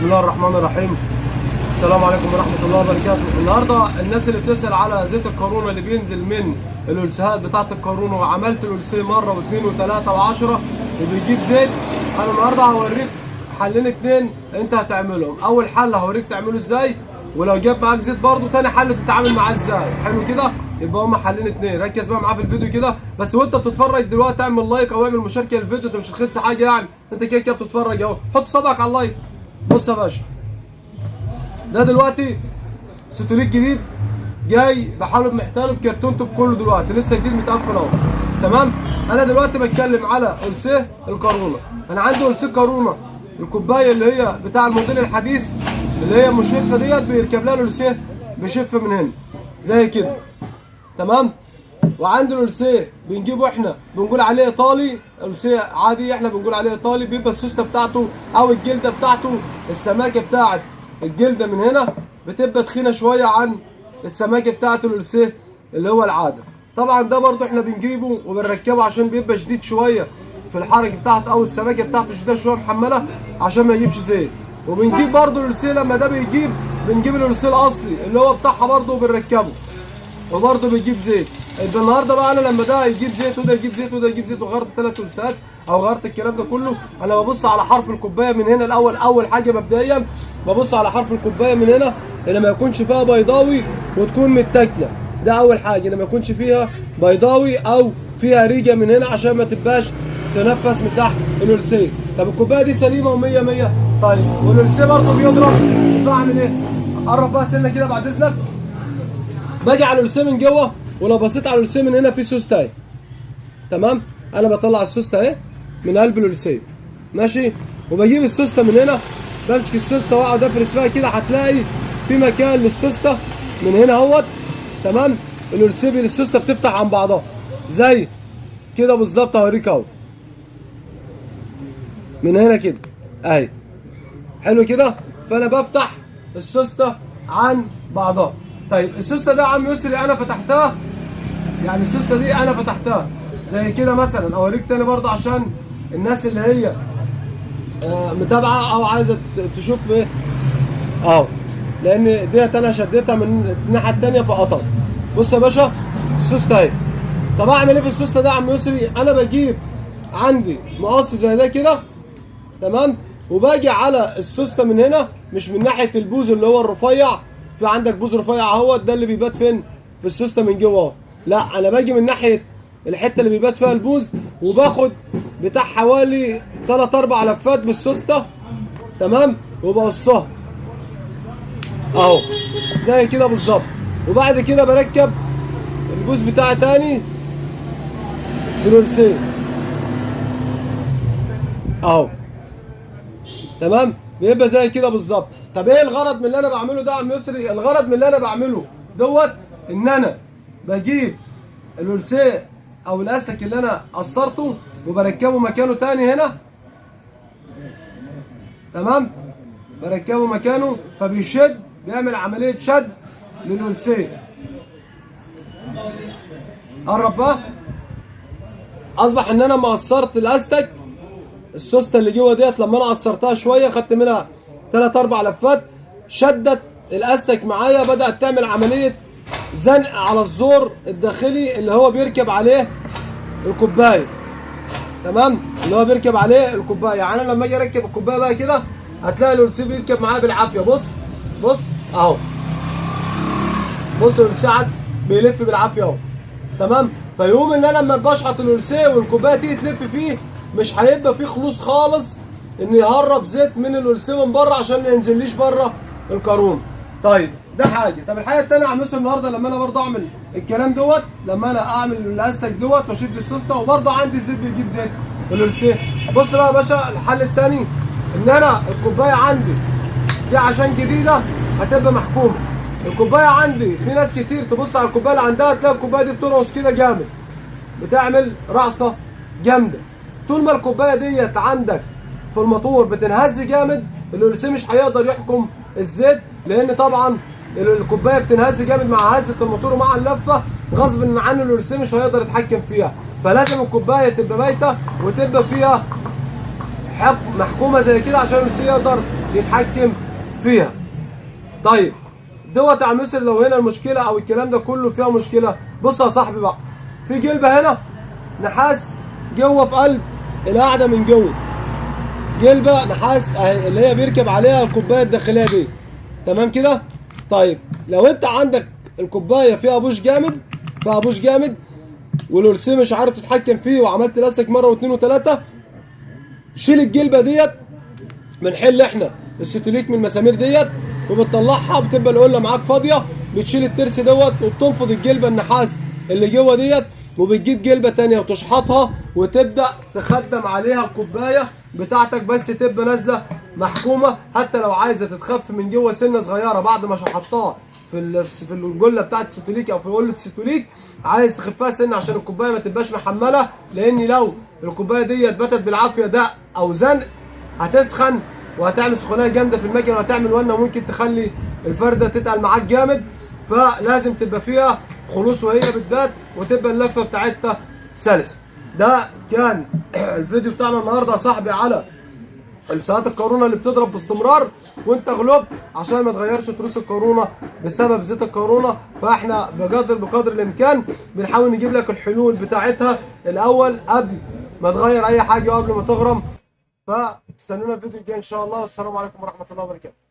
بسم الله الرحمن الرحيم. السلام عليكم ورحمة الله وبركاته. النهارده الناس اللي بتسأل على زيت القارونة اللي بينزل من الألسهات بتاعة القارونة، وعملت الألسيه مرة واثنين وثلاثة وعشرة وبيجيب زيت. أنا النهارده هوريك حلين اتنين أنت هتعملهم. أول حل هوريك تعمله ازاي، ولو جاب معاك زيت برضه تاني حل تتعامل معاه ازاي. حلو كده؟ يبقى هما حلين اتنين. ركز بقى معاه في الفيديو كده بس، وانت بتتفرج دلوقتي اعمل لايك او اعمل مشاركة للفيديو. انت مش هتخس حاجة يعني، انت كده كده بتتفرج اهو. حط صبعك على اللايك. بص يا باشا، ده دلوقتي ستوليت جديد جاي بحلب محتال بكرتونته بكله، دلوقتي لسه جديد متقفل اهو. تمام. انا دلوقتي بتكلم على ألسيه القارونة. انا عندي ألسيه قارونة الكوبايه اللي هي بتاع الموديل الحديث اللي هي مشفه ديت، بيركب لها الألسيه بشفه من هنا زي كده. تمام. وعندنا الألسيه بنجيبه احنا بنقول عليه ايطالي، ألسيه عادي احنا بنقول عليه ايطالي. بيبقى السوسته بتاعته او الجلده بتاعته، السماكه بتاعت الجلده من هنا بتبقى تخينه شويه عن السماكه بتاعت الألسيه اللي هو العاده. طبعا ده برضو احنا بنجيبه وبنركبه عشان بيبقى شديد شويه في الحركه بتاعته، او السماكه بتاعته شديده شويه محمله عشان ما يجيبش زيت. وبنجيب برضو الألسيه لما ده بيجيب، بنجيب الألسيه الاصلي اللي هو بتاعها برضو وبنركبه وبرضه بيجيب زيت. يبقى النهارده بقى انا لما ده يجيب زيت وده يجيب زيت وده يجيب زيت وغيرت 3 ألسات او غيرت الكلام ده كله، انا ببص على حرف الكوبايه من هنا الاول. اول حاجه مبدئيا ببص على حرف الكوبايه من هنا اللي ما يكونش فيها بيضاوي وتكون متاكله. ده اول حاجه، اللي ما يكونش فيها بيضاوي او فيها ريجه من هنا عشان ما تبقاش تنفس من تحت الألسيه. طب الكوبايه دي سليمه و100 100. طيب والألسيه برضه بيضرب، بعمل ايه؟ قرب بقى سنه كده بعد اذنك. باجي على الألسيه من جوه، ولو بصيت على الألسيه من هنا في سوسته اهي. تمام. انا بطلع السوسته اهي من قلب الألسيه، ماشي. وبجيب السوسته من هنا، بمسك السوسته واقعد افرس فيها كده. هتلاقي في مكان للسوسته من هنا اهوت. تمام. الألسيه السوسته بتفتح عن بعضها زي كده بالظبط. هوريك اهو من هنا كده اهي. حلو كده. فانا بفتح السوسته عن بعضها. طيب السوسته ده يا عم يسري انا فتحتها، يعني السوسته دي انا فتحتها زي كده مثلا. اوريك تاني برضه عشان الناس اللي هي متابعه او عايزه تشوف ايه اهو، لان ديت انا شديتها من الناحيه التانيه فقطعت. بص يا باشا السوسته اهي. طب اعمل ايه في السوسته ده يا عم يسري؟ انا بجيب عندي مقص زي ده كده. تمام. وباجي على السوسته من هنا، مش من ناحيه البوز اللي هو الرفيع. في عندك بوز رفيع اهوت، ده اللي بيبات فين؟ في السوسته من جوه اهو. لا انا باجي من ناحيه الحته اللي بيبات فيها البوز، وباخد بتاع حوالي 3 4 لفات بالسوسته. تمام. وبقصها اهو زي كده بالظبط. وبعد كده بركب البوز بتاعي تاني بالألسيه اهو. تمام. بيبقى زي كده بالظبط. طب ايه الغرض من اللي انا بعمله ده يا عم يسري؟ الغرض من اللي انا بعمله دوت ان انا بجيب الألسيه او الاستك اللي انا قصرته وبركبه مكانه تاني هنا. تمام. بركبه مكانه فبيشد، بيعمل عمليه شد للألسيه. قرب بقى. اصبح ان انا ما قصرت الاستك، السوسته اللي جوه ديت لما انا قصرتها شويه خدت منها 3 4 لفات، شدت الاستك معايا، بدات تعمل عمليه زنق على الزور الداخلي اللي هو بيركب عليه الكوبايه. تمام. اللي هو بيركب عليه الكوبايه. يعني انا لما اجي اركب الكوبايه بقى كده هتلاقي الألسيه بيركب معايا بالعافيه. بص بص اهو. بص الألسيه بيلف بالعافيه اهو. تمام. فيقوم ان انا لما بشحط الألسيه والكوبايه تيجي تلف فيه، مش هيبقى فيه خلوص خالص ان يهرب زيت من الألسيه من بره عشان ما ينزليش بره القارون. طيب ده حاجه. طب الحاجه الثانيه يا عم يوسف النهارده لما انا برضه اعمل الكلام دوت، لما انا اعمل الاستك دوت واشد السوسته وبرضه عندي الزيت بيجيب زيت الألسيه. بص بقى يا باشا الحل الثاني، ان انا الكوبايه عندي دي عشان جديده هتبقى محكومه. الكوبايه عندي في ناس كتير تبص على الكوبايه اللي عندها تلاقي الكوبايه دي بترقص كده جامد، بتعمل رقصه جامده. طول ما الكوبايه ديت عندك في الموتور بتنهز جامد، الألسيه مش هيقدر يحكم الزيت، لان طبعا الكوبايه بتنهز جامد مع هزه الموتور ومع اللفه، غصب عنه الألسيه مش هيقدر يتحكم فيها. فلازم الكوبايه تبقى بايته وتبقى فيها محكومه زي كده عشان الألسيه يقدر يتحكم فيها. طيب دوت يا عم يوسف لو هنا المشكله او الكلام ده كله فيها مشكله، بص يا صاحبي بقى، في جلبه هنا نحاس جوه في قلب القاعده من جوه، جلبه نحاس اهي اللي هي بيركب عليها الكوبايه الداخليه دي، تمام كده. طيب لو انت عندك الكوبايه فيها بوش جامد، فيها بوش جامد والقرصيه مش عارف تتحكم فيه وعملت لاستك مره واثنين وثلاثه، شيل الجلبه ديت، بنحل احنا الستوليك من المسامير ديت وبتطلعها، بتبقى القله معاك فاضيه، بتشيل الترس دوت وبتنفض الجلبه النحاس اللي جوه ديت، وبتجيب جلبه تانيه وتشحطها وتبدا تخدم عليها الكوبايه بتاعتك، بس تبقى نازله محكومه. حتى لو عايزه تتخف من جوه سنه صغيره بعد ما شحطتها في الجله بتاعت الستوليك او في قله الستوليك، عايز تخفها سنه عشان الكوبايه ما تبقاش محمله، لان لو الكوبايه ديت باتت بالعافيه دق او زنق هتسخن وهتعمل سخونيه جامده في المكنه وهتعمل ونه وممكن تخلي الفرده تتقل معاك جامد. فلازم تبقى فيها خلوص وهي بتبات وتبقى اللفه بتاعتها سلسه. ده كان الفيديو بتاعنا النهارده يا صاحبي على الساعات القارونه اللي بتضرب باستمرار وانت غلبت، عشان ما تغيرش تروس القارونه بسبب زيت القارونه. فاحنا بقدر الامكان بنحاول نجيب لك الحلول بتاعتها الاول قبل ما تغير اي حاجه وقبل ما تغرم. فاستنونا الفيديو الجاي ان شاء الله، والسلام عليكم ورحمه الله وبركاته.